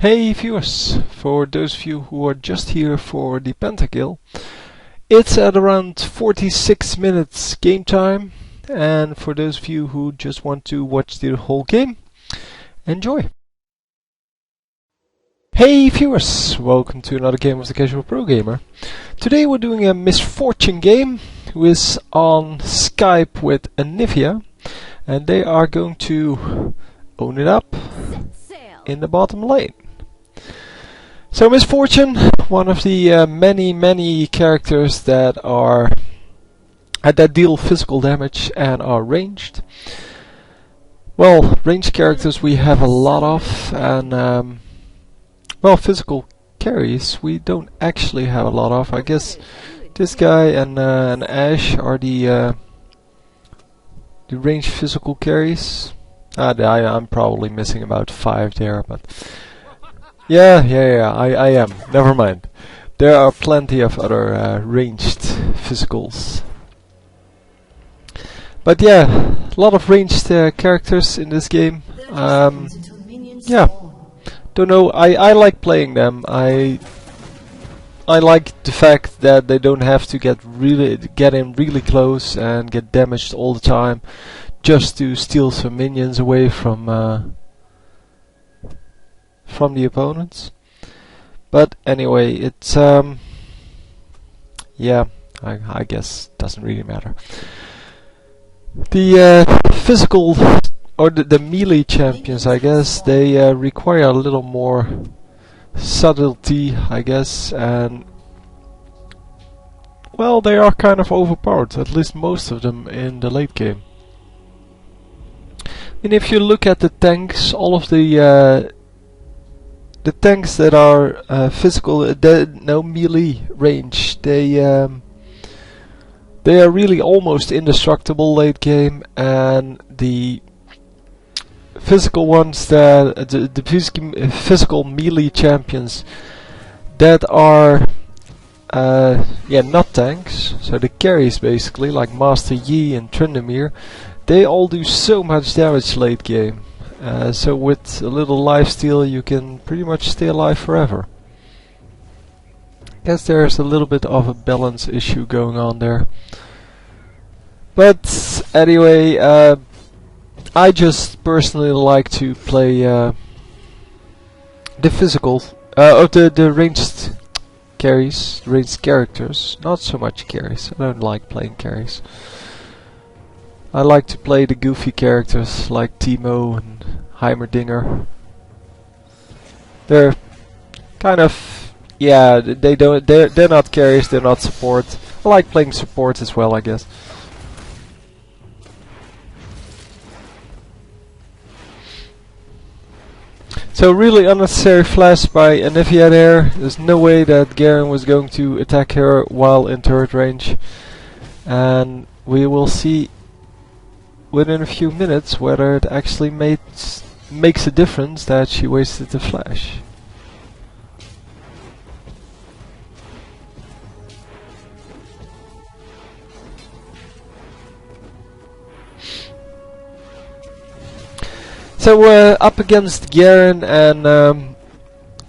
Hey viewers, for those of you who are just here for the Penta Kill, it's at around 46 minutes game time, and for those of you who just want to watch the whole game, enjoy! Hey viewers, welcome to another game of the Casual Pro Gamer. Today we're doing a Misfortune game, who is on Skype with Anivia, and they are going to own it up in the bottom lane. So Misfortune, one of the many characters that deal physical damage and are ranged. Well, ranged characters we have a lot of, and well, physical carries we don't actually have a lot of. I guess this guy and Ash are the ranged physical carries. I'm probably missing about 5 there, but. Yeah, I am. Never mind. There are plenty of other ranged physicals. But yeah, a lot of ranged characters in this game. Yeah, don't know. I like playing them. I like the fact that they don't have to get in really close and get damaged all the time, just to steal some minions away from the opponents. But anyway, it's yeah, I guess doesn't really matter. The physical or the melee champions, I guess, they require a little more subtlety, I guess, and well, they are kind of overpowered, at least most of them in the late game. And if you look at the tanks, all of the tanks that are physical, no melee range, they are really almost indestructible late game, and the physical ones, the physical melee champions that are not tanks, so the carries basically, like Master Yi and Tryndamere, they all do so much damage late game. So with a little lifesteal you can pretty much stay alive forever. Guess there's a little bit of a balance issue going on there. But anyway, I just personally like to play the physical, the ranged carries, ranged characters, not so much carries. I don't like playing carries. I like to play the goofy characters like Teemo and Heimerdinger. They're kind of, yeah, they're not carries, they're not support. I like playing support as well, I guess. So really unnecessary flash by Anivia there. There's no way that Garen was going to attack her while in turret range. And we will see within a few minutes whether it actually makes a difference that she wasted the flash. So up against Garen and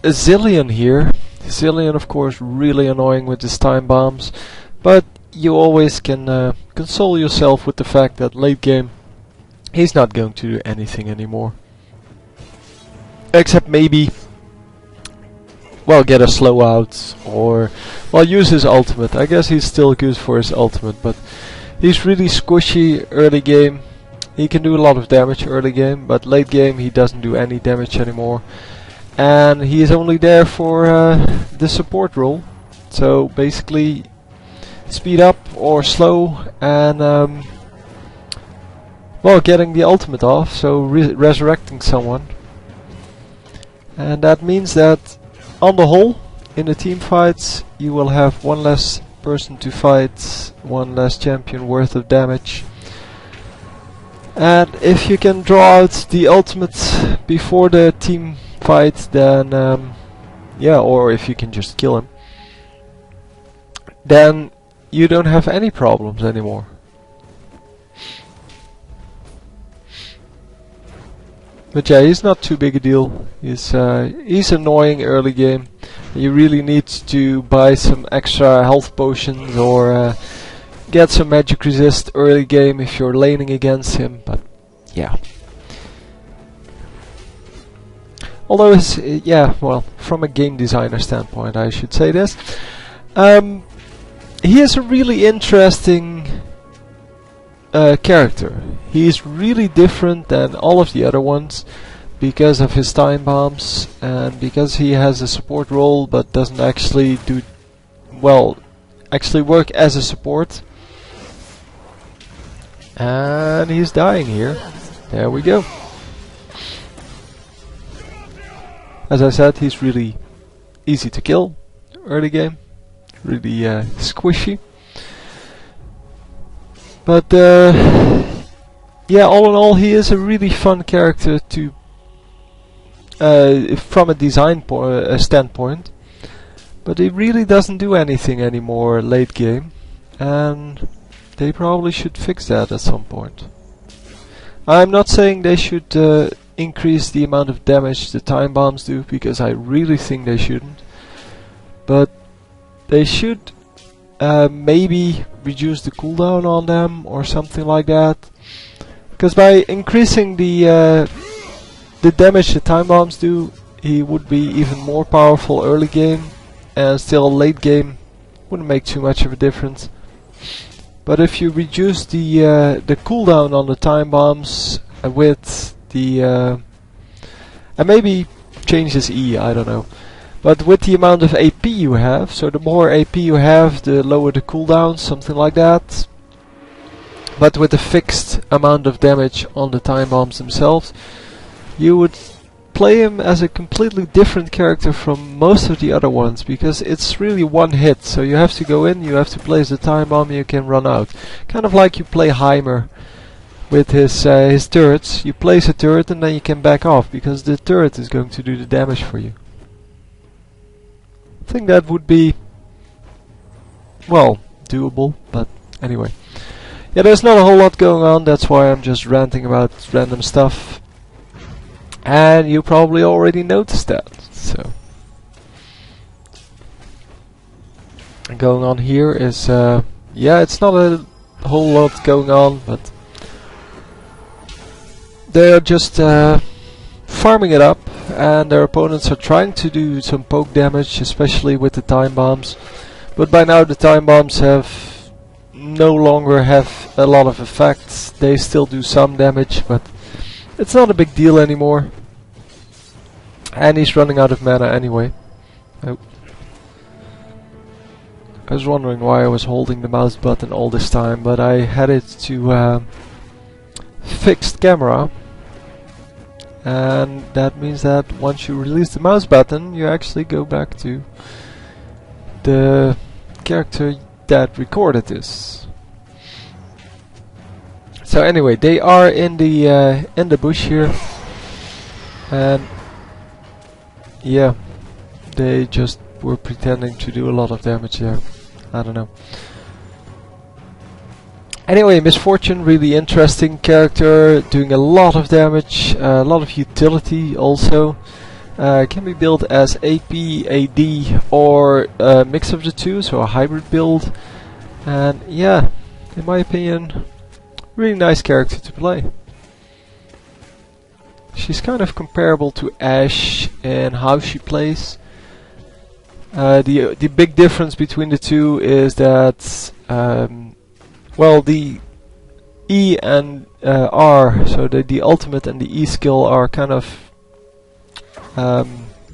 Zilean here. Zilean, of course, really annoying with his time bombs, but you always can console yourself with the fact that late game he's not going to do anything anymore. Except maybe, well, get a slow out or, well, use his ultimate. I guess he's still good for his ultimate, but he's really squishy early game. He can do a lot of damage early game, but late game he doesn't do any damage anymore. And he is only there for the support role. So basically, speed up or slow and well, getting the ultimate off, so resurrecting someone. And that means that on the whole, in the team fights, you will have one less person to fight, one less champion worth of damage. And if you can draw out the ultimate before the team fight, then yeah, or if you can just kill him, then you don't have any problems anymore. But yeah, he's not too big a deal. He's annoying early game. You really need to buy some extra health potions or get some magic resist early game if you're laning against him. But yeah. Although his, yeah, well, from a game designer standpoint, I should say this. He is a really interesting character. He is really different than all of the other ones because of his time bombs and because he has a support role but doesn't actually actually work as a support. And he's dying here. There we go. As I said, he's really easy to kill early game. Really squishy. But yeah, all in all, he is a really fun character to from a design standpoint. But he really doesn't do anything anymore late game, and they probably should fix that at some point. I'm not saying they should increase the amount of damage the time bombs do, because I really think they shouldn't. But they should maybe reduce the cooldown on them or something like that. Because by increasing the damage the time bombs do, he would be even more powerful early game, and still late game wouldn't make too much of a difference. But if you reduce the cooldown on the time bombs with the and maybe change his E, I don't know. But with the amount of AP you have, so the more AP you have, the lower the cooldown, something like that. But with a fixed amount of damage on the time bombs themselves, you would play him as a completely different character from most of the other ones, because it's really one hit. So you have to go in, you have to place the time bomb, you can run out. Kind of like you play Heimer with his turrets. You place a turret and then you can back off, because the turret is going to do the damage for you. I think that would be, well, doable, but anyway. Yeah, there's not a whole lot going on, that's why I'm just ranting about random stuff. And you probably already noticed that, so. And going on here is, yeah, it's not a whole lot going on, but they're just farming it up, and their opponents are trying to do some poke damage, especially with the time bombs. But by now the time bombs have no longer have a lot of effects. They still do some damage, but it's not a big deal anymore. And he's running out of mana anyway. Oh. I was wondering why I was holding the mouse button all this time, but I had it to fixed camera. And that means that once you release the mouse button, you actually go back to the character that recorded this. So anyway, they are in the bush here, and yeah, they just were pretending to do a lot of damage there. I don't know. Anyway, Misfortune, really interesting character, doing a lot of damage, a lot of utility also. Can be built as AP, AD, or a mix of the two, so a hybrid build. And yeah, in my opinion, really nice character to play. She's kind of comparable to Ashe in how she plays. The big difference between the two is that well, the E and R, so the ultimate and the E skill are kind of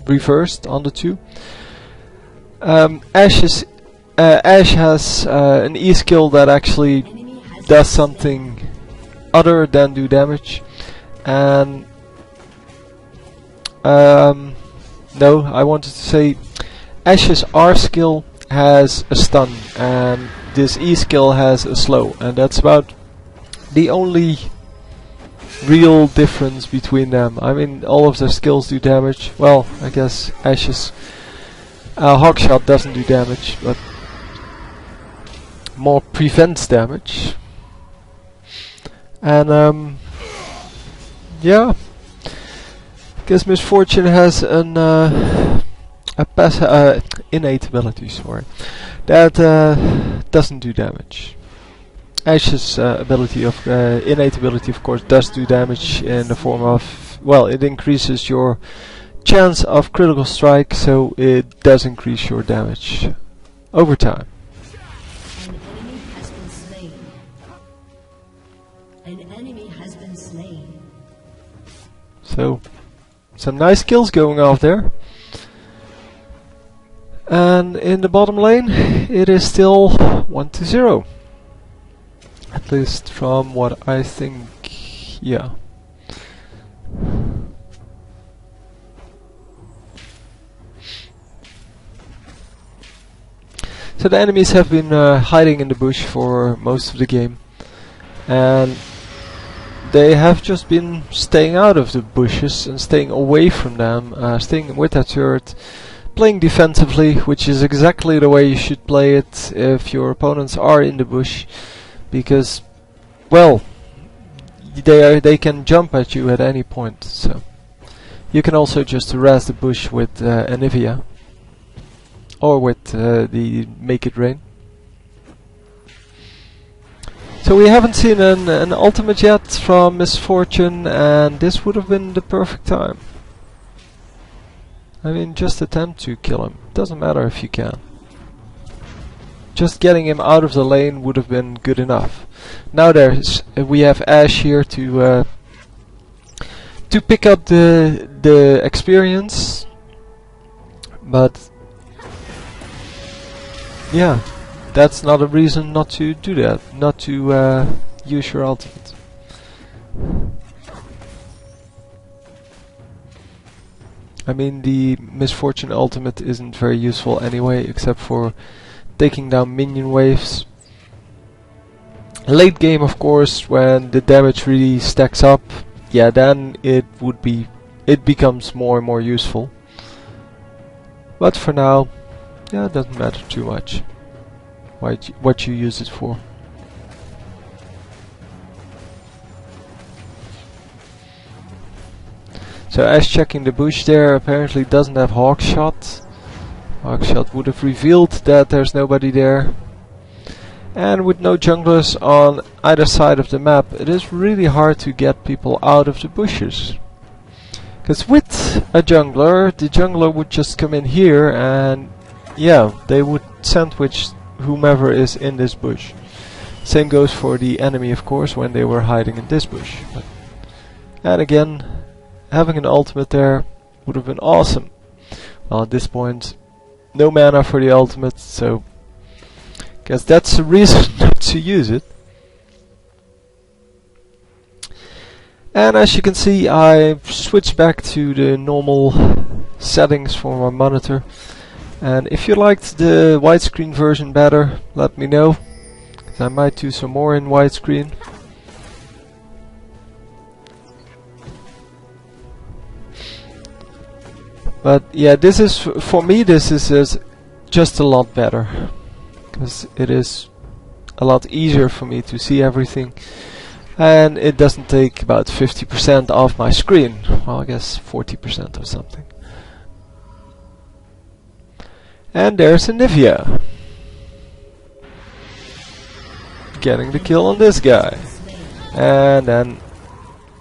reversed on the two. Ashe has an E skill that actually does something other than do damage, and no, I wanted to say Ashe's R skill has a stun, and this E skill has a slow, and that's about the only real difference between them. I mean, all of their skills do damage. Well, I guess Ashe's Hawkshot doesn't do damage, but more prevents damage. And yeah, Guess Misfortune has an innate ability, sorry, that doesn't do damage. Ash's ability of innate ability, of course, does do damage in the form of, well, it increases your chance of critical strike, so it does increase your damage over time. An enemy has been slain. So, some nice kills going off there. And in the bottom lane, it is still 1-0. At least from what I think, yeah. So the enemies have been hiding in the bush for most of the game. And they have just been staying out of the bushes and staying away from them, staying with that turret, playing defensively, which is exactly the way you should play it if your opponents are in the bush, because, well, they can jump at you at any point. So you can also just harass the bush with Anivia or with the Make It Rain. So we haven't seen an ultimate yet from Misfortune, and this would have been the perfect time. I mean, just attempt to kill him. Doesn't matter if you can. Just getting him out of the lane would have been good enough. Now we have Ashe here to pick up the experience, but yeah, that's not a reason not to do that, not to use your ultimate. I mean, the Misfortune ultimate isn't very useful anyway, except for taking down minion waves. Late game, of course, when the damage really stacks up, yeah, then it becomes more and more useful. But for now, yeah, it doesn't matter too much what you use it for. So Ashe checking the bush there, apparently doesn't have Hawkshot. Hawkshot would have revealed that there's nobody there. And with no junglers on either side of the map, it is really hard to get people out of the bushes. Because with a jungler, the jungler would just come in here and yeah, they would sandwich whomever is in this bush. Same goes for the enemy, of course, when they were hiding in this bush. And again, having an ultimate there would have been awesome. Well, at this point, no mana for the ultimate, so guess that's the reason not to use it. And as you can see, I switched back to the normal settings for my monitor. And if you liked the widescreen version better, let me know, 'cause I might do some more in widescreen. But yeah, this is for me. This is just a lot better, because it is a lot easier for me to see everything, and it doesn't take about 50% off my screen. Well, I guess 40% or something. And there's Anivia getting the kill on this guy, and then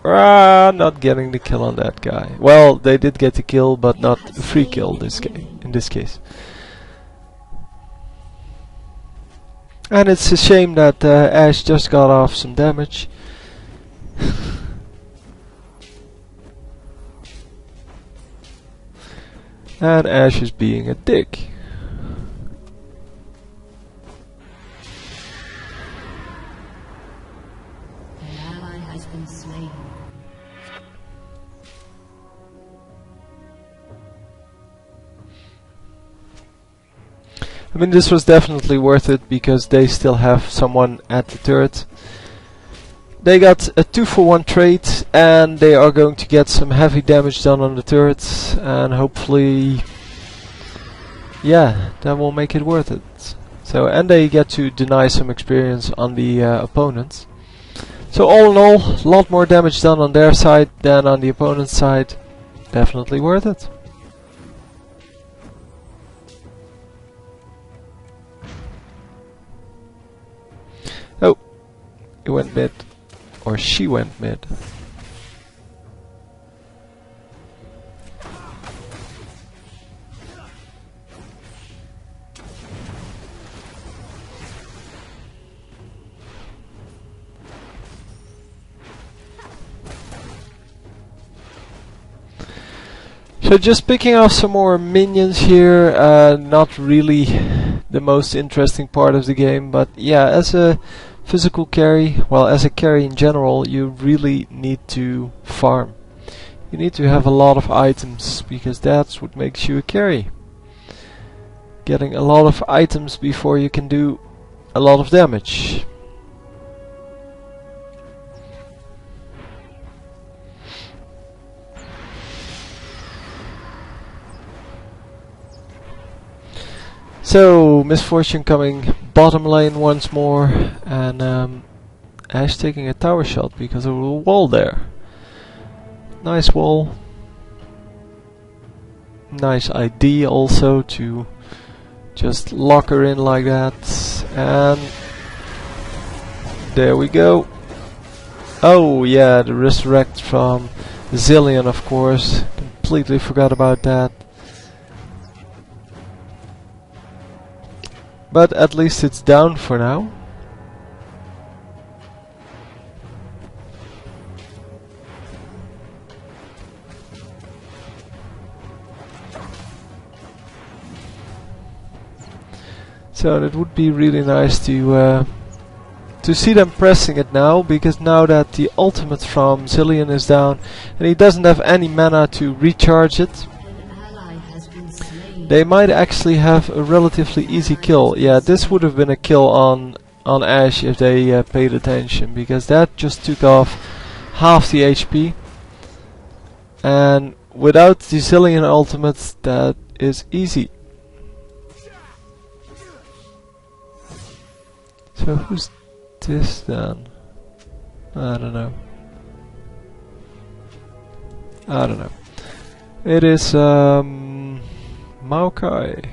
not getting the kill on that guy. Well, they did get the kill, but not a free kill in this case. And it's a shame that Ashe just got off some damage. And Ashe is being a dick. I mean, this was definitely worth it because they still have someone at the turret. They got a 2-for-1 trade, and they are going to get some heavy damage done on the turret, and hopefully, yeah, that will make it worth it. So, and they get to deny some experience on the opponents. So all in all, a lot more damage done on their side than on the opponent's side. definitely worth it. Oh, he went mid. Or she went mid. So just picking off some more minions here, not really the most interesting part of the game, but yeah, as a physical carry, well, as a carry in general, you really need to farm. You need to have a lot of items, because that's what makes you a carry. Getting a lot of items before you can do a lot of damage. So, Misfortune coming bottom lane once more, and Ashe taking a tower shot because of a wall there. Nice wall. Nice ID also to just lock her in like that. And there we go. Oh yeah, the resurrect from Zilean, of course. Completely forgot about that. But at least it's down for now. So it would be really nice to see them pressing it now, because now that the ultimate from Zilean is down and he doesn't have any mana to recharge it, they might actually have a relatively easy kill. Yeah, this would have been a kill on Ashe if they paid attention, because that just took off half the HP. And without the Zilean ultimate, that is easy. So who's this then? I don't know. It is Maokai.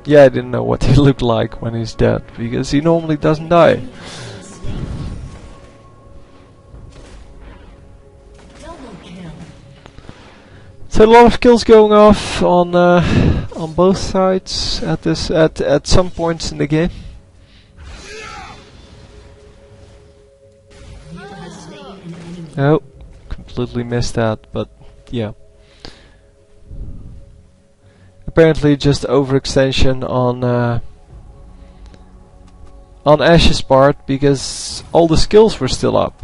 Yeah, I didn't know what he looked like when he's dead, because he normally doesn't die. So a lot of kills going off on both sides at some points in the game. Oh, completely missed that, but yeah. Apparently just overextension on Ashe's part, because all the skills were still up.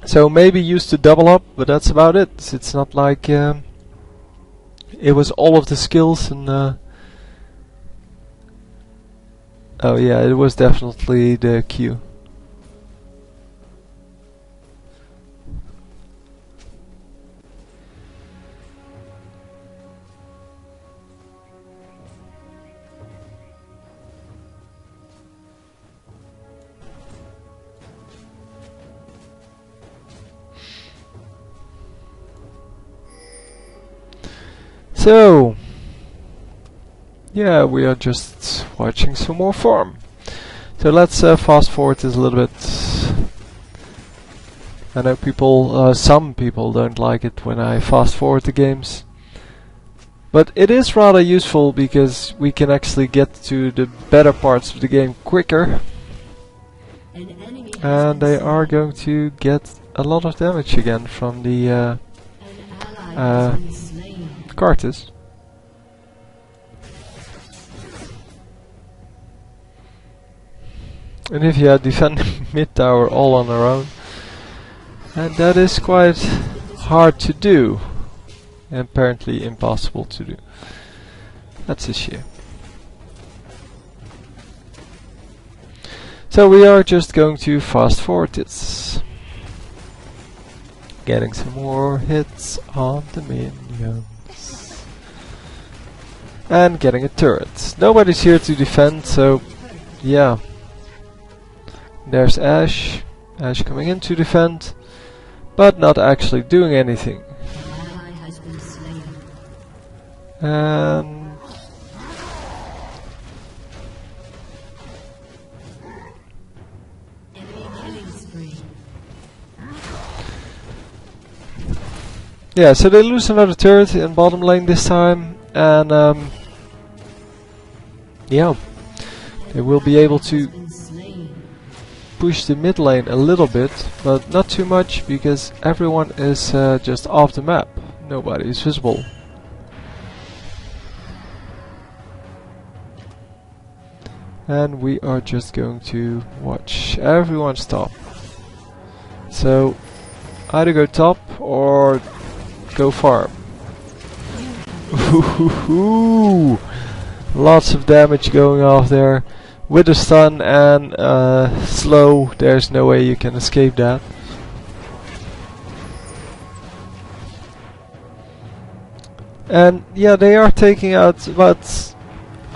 So maybe used to double up, but that's about it. It's not like it was all of the skills and oh yeah, it was definitely the Q. So, yeah, we are just watching some more farm. So let's fast forward this a little bit. I know people, some people don't like it when I fast forward the games. But it is rather useful, because we can actually get to the better parts of the game quicker. And they are going to get a lot of damage again from the Cartus. And if you are defending mid tower all on their own, and that is quite hard to do, and apparently impossible to do. That's a shame. So we are just going to fast forward this. Getting some more hits on the minions. And getting a turret. Nobody's here to defend, so yeah. There's Ashe. Ashe coming in to defend, but not actually doing anything. And Enemy killing spree. yeah, so they lose another turret in bottom lane this time, and yeah, they will be able to Been slain. push the mid lane a little bit, but not too much because everyone is just off the map. Nobody is visible. And we are just going to watch everyone stop. So either go top or go farm. Ooh, lots of damage going off there. With a stun and slow, there's no way you can escape that. And yeah, they are taking out about,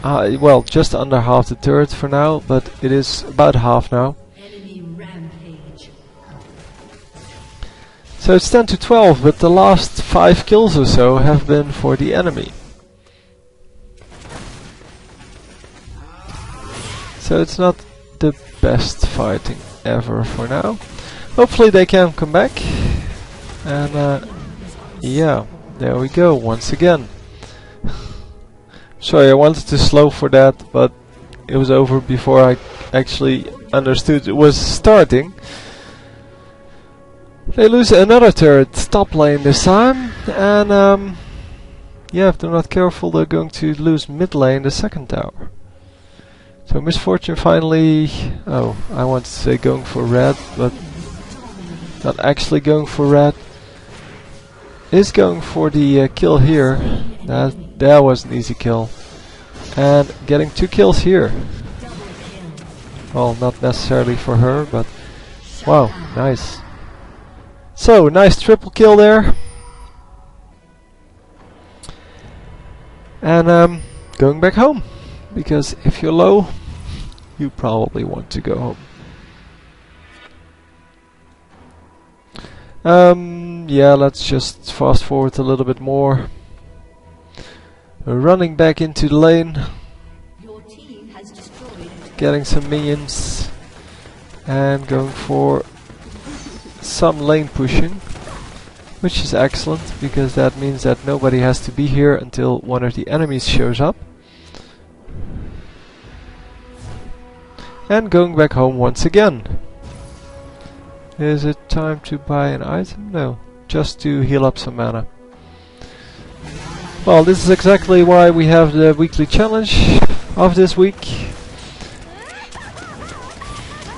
well, just under half the turret for now, but it is about half now. Enemy rampage. So it's 10 to 12, but the last 5 kills or so have been for the enemy. So it's not the best fighting ever for now. Hopefully they can come back. And yeah, there we go once again. Sorry, I wanted to slow for that, but it was over before I actually understood it was starting. They lose another turret, top lane this time, and yeah, if they're not careful, they're going to lose mid lane, the second tower. So Misfortune finally, oh, I want to say going for red, but not actually going for red. Is going for the kill here. That was an easy kill. And getting 2 kills here. Well, not necessarily for her, but wow, nice. So, nice triple kill there. And going back home. Because if you're low, you probably want to go home. Yeah, let's just fast forward a little bit more. Running back into the lane. Your team has destroyed. Getting some minions. And going for some lane pushing. Which is excellent, because that means that nobody has to be here until one of the enemies shows up. And going back home once again. Is it time to buy an item? No, just to heal up some mana. Well, this is exactly why we have the weekly challenge of this week.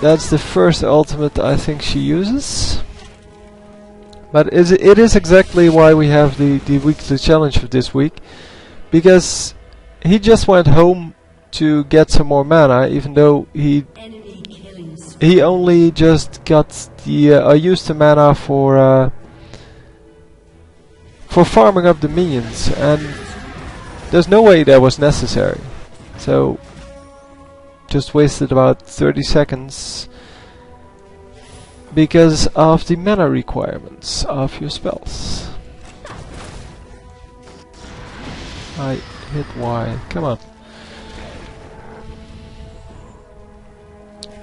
That's the first ultimate I think she uses. But it is exactly why we have the weekly challenge for this week. Because he just went home to get some more mana, even though he only just got the used the mana for farming up the minions, and there's no way that was necessary. So just wasted about 30 seconds because of the mana requirements of your spells. I hit Y. Come on.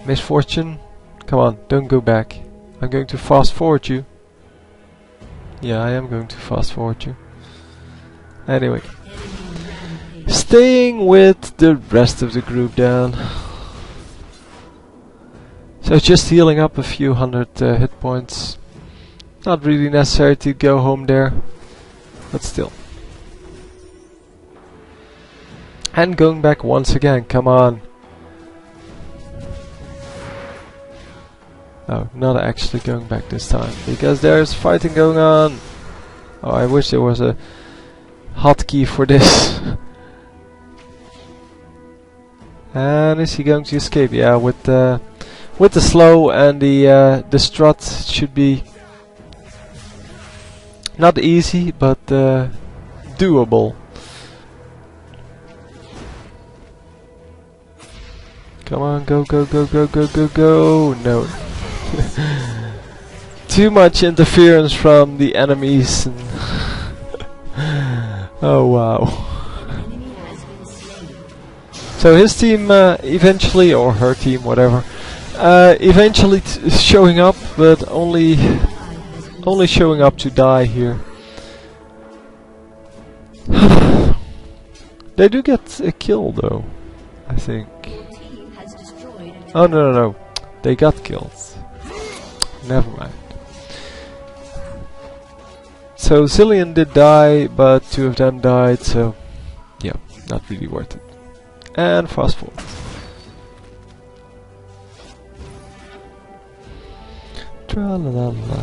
Misfortune, come on, don't go back. I'm going to fast forward you. Yeah, I am going to fast forward you. Anyway. Staying with the rest of the group then. So just healing up a few hundred hit points. Not really necessary to go home there, but still. And going back once again, come on. Oh, not actually going back this time, because there's fighting going on. Oh, I wish there was a hotkey for this. And is he going to escape? Yeah, with the slow and the strut, it should be not easy, but doable. Come on, go, go, go, go, go, go, go! No. Too much interference from the enemies. And oh wow. So his team eventually, or her team, whatever, eventually is showing up, but only showing up to die here. They do get a kill though, I think. Your team has destroyed a Oh no, they got killed. Never mind. So Zilean did die, but 2 of them died, so yeah, not really worth it. And fast forward. Tra-la-la-la.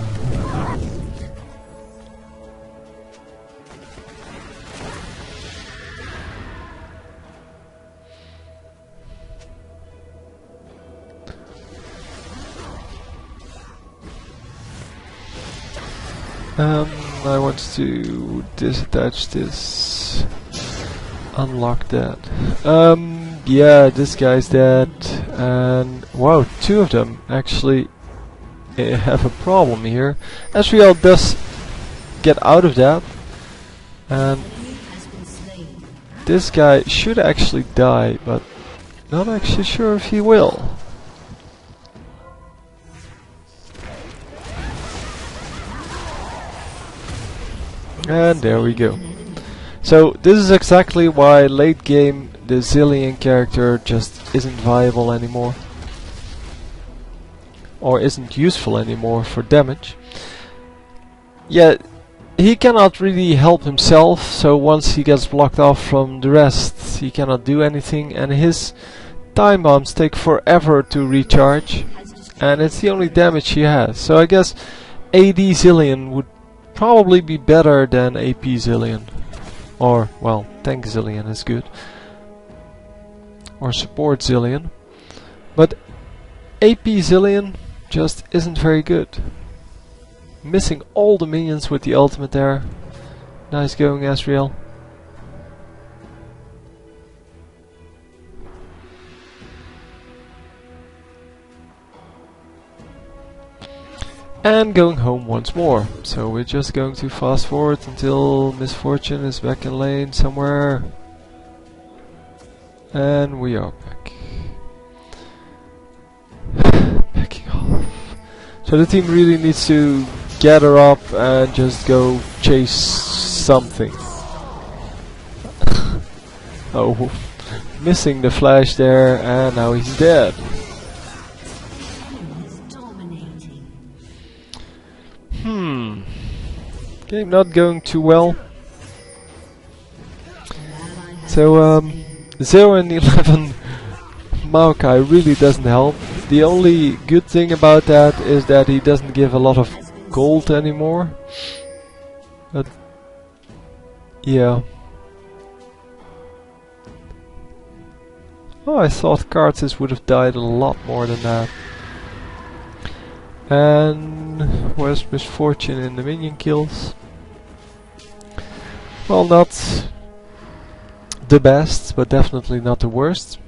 I want to disattach this. Unlock that. Yeah, this guy's dead. And wow, 2 of them actually have a problem here. Ezreal does get out of that. And this guy should actually die, but not actually sure if he will. And there we go. So this is exactly why late game the Zilean character just isn't viable anymore. Or isn't useful anymore for damage. Yeah, he cannot really help himself, so once he gets blocked off from the rest he cannot do anything, and his time bombs take forever to recharge, and it's the only damage he has. So I guess AD Zilean would probably be better than AP Zilean. Or, well, tank Zilean is good. Or support Zilean. But AP Zilean just isn't very good. Missing all the minions with the ultimate there. Nice going, Ezreal. And going home once more. So we're just going to fast forward until Misfortune is back in lane somewhere. And we are back. Backing off. So the team really needs to gather up and just go chase something. Oh, missing the flash there, and now he's dead. Game not going too well. So 0 and 11 Maokai really doesn't help. The only good thing about that is that he doesn't give a lot of gold anymore. But yeah. Oh, I thought Karthus would have died a lot more than that. And where's Misfortune in the minion kills? Well, not the best, but definitely not the worst.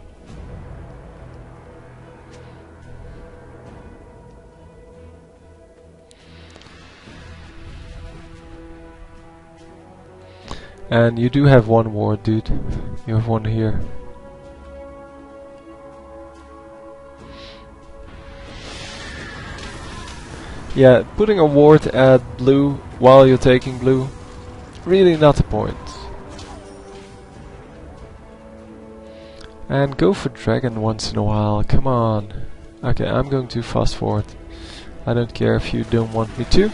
And you do have one ward, dude. You have one here. Yeah, putting a ward at blue while you're taking blue, really not the point. And go for dragon once in a while, come on. Okay, I'm going to fast forward. I don't care if you don't want me to.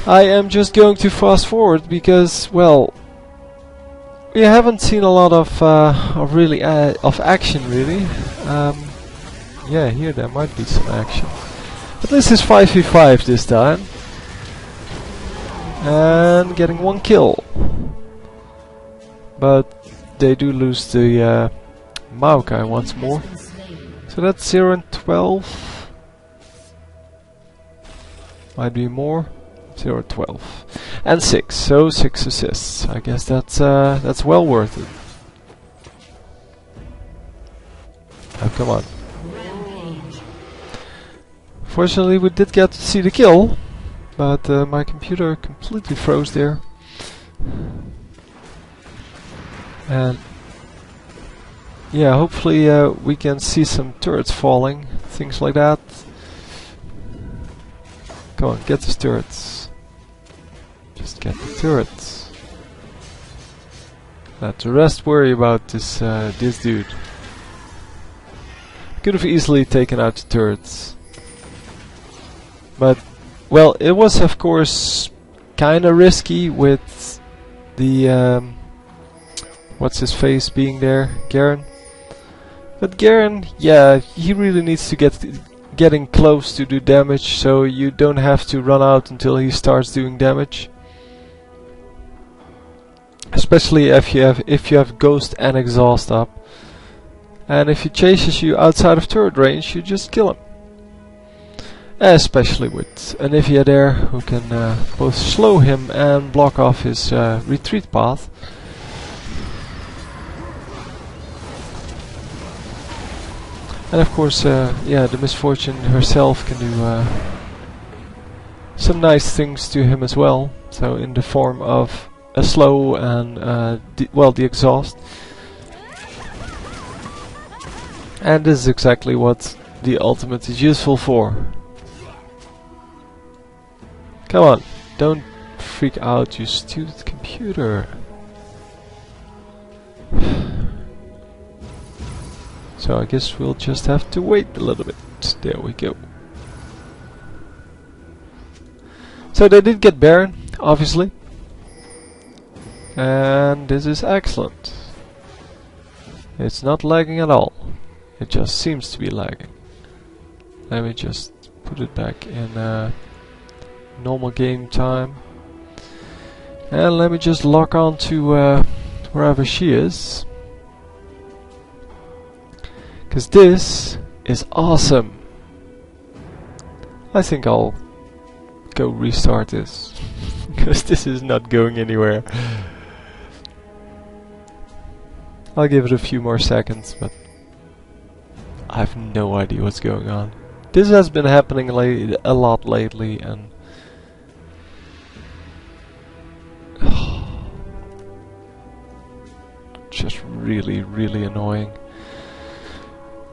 I am just going to fast forward because, well, we haven't seen a lot of action really. Yeah, here there might be some action. But this is 5v5 this time. And getting 1 kill. But they do lose the Maokai once more. So that's 0 and 12. Might be more. 0 12. And 6. So 6 assists. I guess that's well worth it. Oh, come on. Fortunately, we did get to see the kill, but my computer completely froze there. yeah, hopefully we can see some turrets falling, things like that. Come on, get the turrets. Just get the turrets. Let the rest worry about this this dude. Could have easily taken out the turrets. But, well, it was of course kinda risky with the what's his face being there, Garen. But Garen, yeah, he really needs to getting close to do damage, so you don't have to run out until he starts doing damage. Especially if you have Ghost and Exhaust up. And if he chases you outside of turret range, you just kill him. Especially with Anivia there, who can both slow him and block off his retreat path. And of course, yeah, the Misfortune herself can do some nice things to him as well. So in the form of a slow and the exhaust. And this is exactly what the ultimate is useful for. Come on, don't freak out, you stupid computer. So I guess we'll just have to wait a little bit. There we go. So they did get Baron, obviously. And this is excellent. It's not lagging at all. It just seems to be lagging. Let me just put it back in normal game time. And let me just lock on to wherever she is. Because this is awesome. I think I'll go restart this. Because this is not going anywhere. I'll give it a few more seconds, but I have no idea what's going on. This has been happening a lot lately, and just really, really annoying.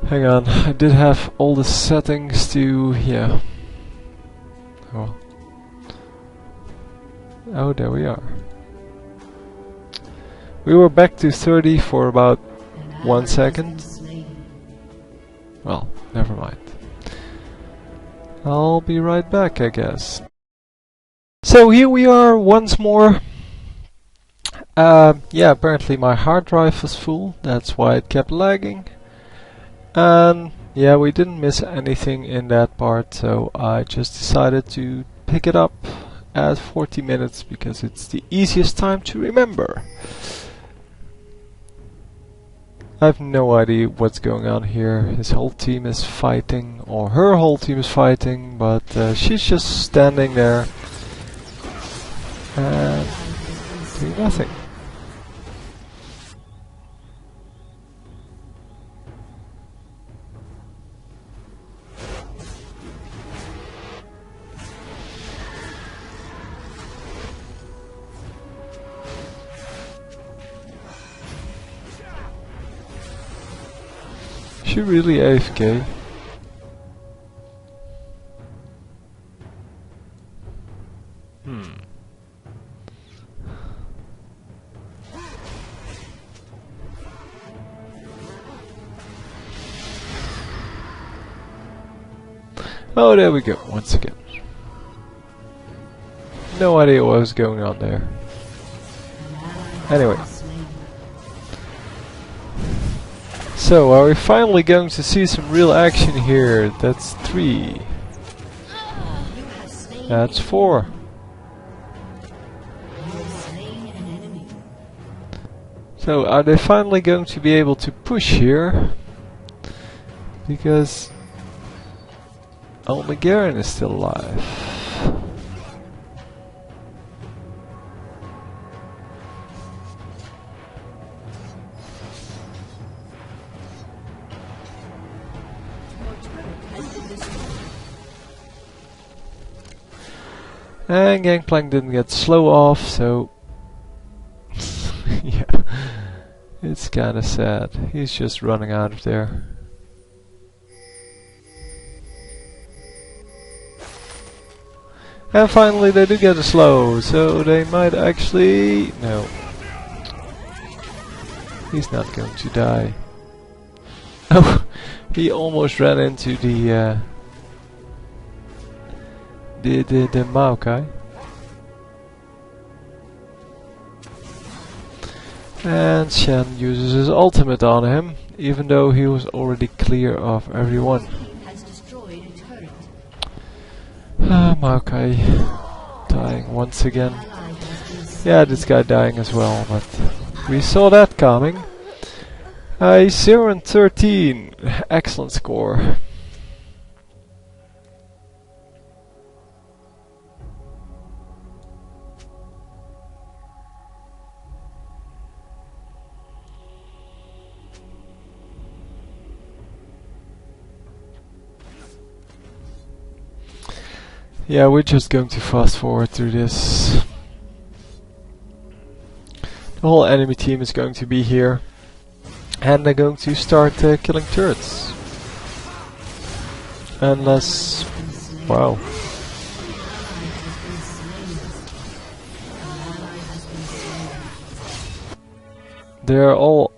Hang on, I did have all the settings to, yeah. Oh, oh, there we are. We were back to 30 for about 1 second. Well, never mind. I'll be right back, I guess. So here we are once more. Yeah, apparently my hard drive was full, that's why it kept lagging. And yeah, we didn't miss anything in that part, so I just decided to pick it up at 40 minutes because it's the easiest time to remember. I have no idea what's going on here. His whole team is fighting, or her whole team is fighting, but she's just standing there and doing nothing. She really AFK? Oh, there we go, once again. No idea what was going on there. Anyway. So, are we finally going to see some real action here? That's 3. That's 4. So, are they finally going to be able to push here? Because only Garen is still alive. And Gangplank didn't get slow off, so yeah. It's kinda sad. He's just running out of there. And finally they do get a slow, so they might actually... No. He's not going to die. Oh, he almost ran into the Maokai. And Shen uses his ultimate on him, even though he was already clear of everyone. Has destroyed a turret. Maokai dying once again. Yeah, this guy dying as well, but we saw that coming. 0-13, excellent score. Yeah, we're just going to fast forward through this. The whole enemy team is going to be here. And they're going to start killing turrets. Unless... wow. They're all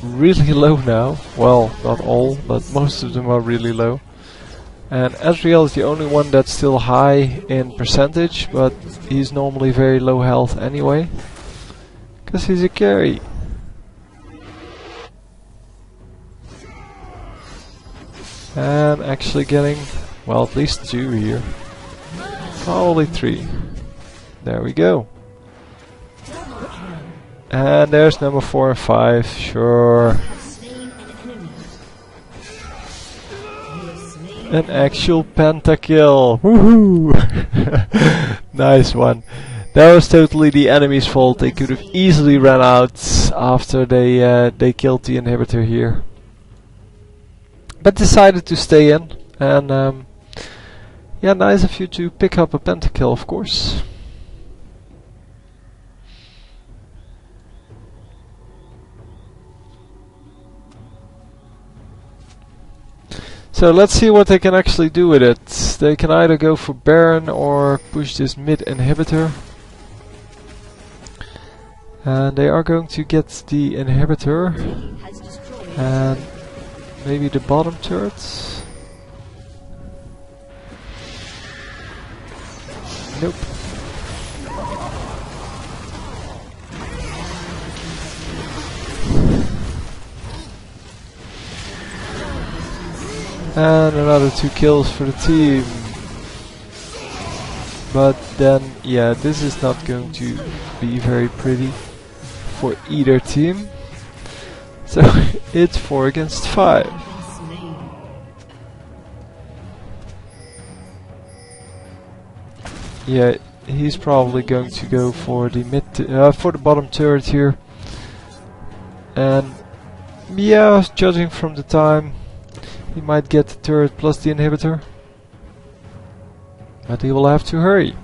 really low now. Well, not all, but most of them are really low. And Ezreal is the only one that's still high in percentage, but he's normally very low health anyway. Because he's a carry. And actually getting, well, at least 2 here. Probably 3. There we go. And there's number 4 and 5, sure. An actual Penta Kill. Woohoo! Nice one. That was totally the enemy's fault. They could have easily ran out after they killed the inhibitor here. But decided to stay in. And yeah, nice of you to pick up a Penta Kill, of course. So let's see what they can actually do with it. They can either go for Baron or push this mid inhibitor. And they are going to get the inhibitor and maybe the bottom turrets. Nope. And another 2 kills for the team. But then, yeah, this is not going to be very pretty for either team. So it's 4 against 5. Yeah, he's probably going to go for the for the bottom turret here. And yeah, judging from the time, he might get the turret plus the inhibitor. But he will have to hurry.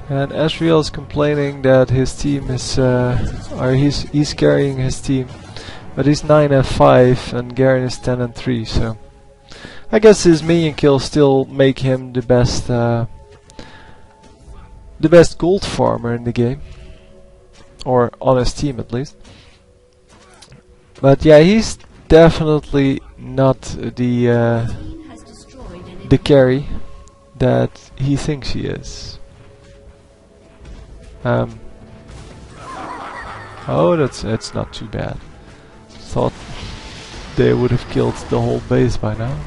And Ezreal is complaining that his team is, he's carrying his team, but he's 9 and 5, and Garen is 10 and 3. So I guess his minion kills still make him the best gold farmer in the game, or on his team at least. But yeah, he's definitely not the carry that he thinks he is. Oh, that's not too bad. Thought they would have killed the whole base by now.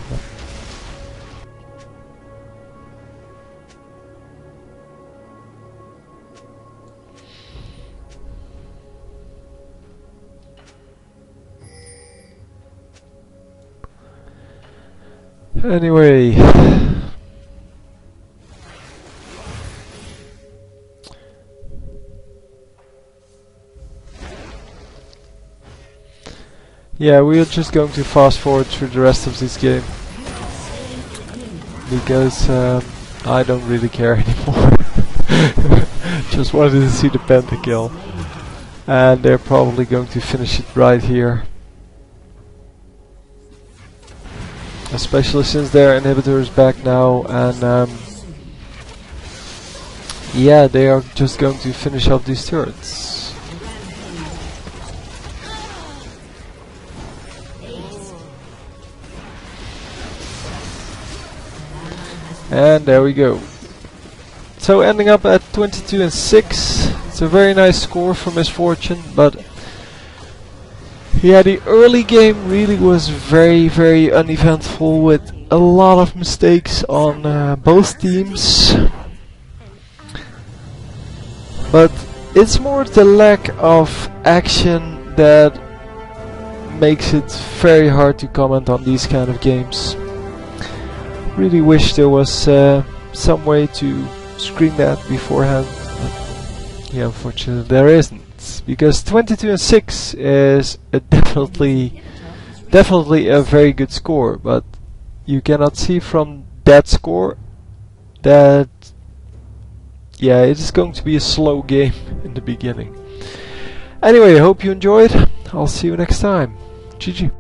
Anyway. Yeah, we're just going to fast forward through the rest of this game. Because I don't really care anymore. Just wanted to see the Penta Kill. And they're probably going to finish it right here. Especially since their inhibitor is back now, and yeah, they are just going to finish off these turrets. And there we go. So ending up at 22 and 6. It's a very nice score for Misfortune, but yeah, the early game really was very uneventful with a lot of mistakes on both teams. But it's more the lack of action that makes it very hard to comment on these kind of games. Really wish there was some way to screen that beforehand. But yeah, unfortunately there isn't. Because 22 and 6 is definitely a very good score, but you cannot see from that score that yeah, it is going to be a slow game in the beginning. Anyway, I hope you enjoyed. I'll see you next time. GG.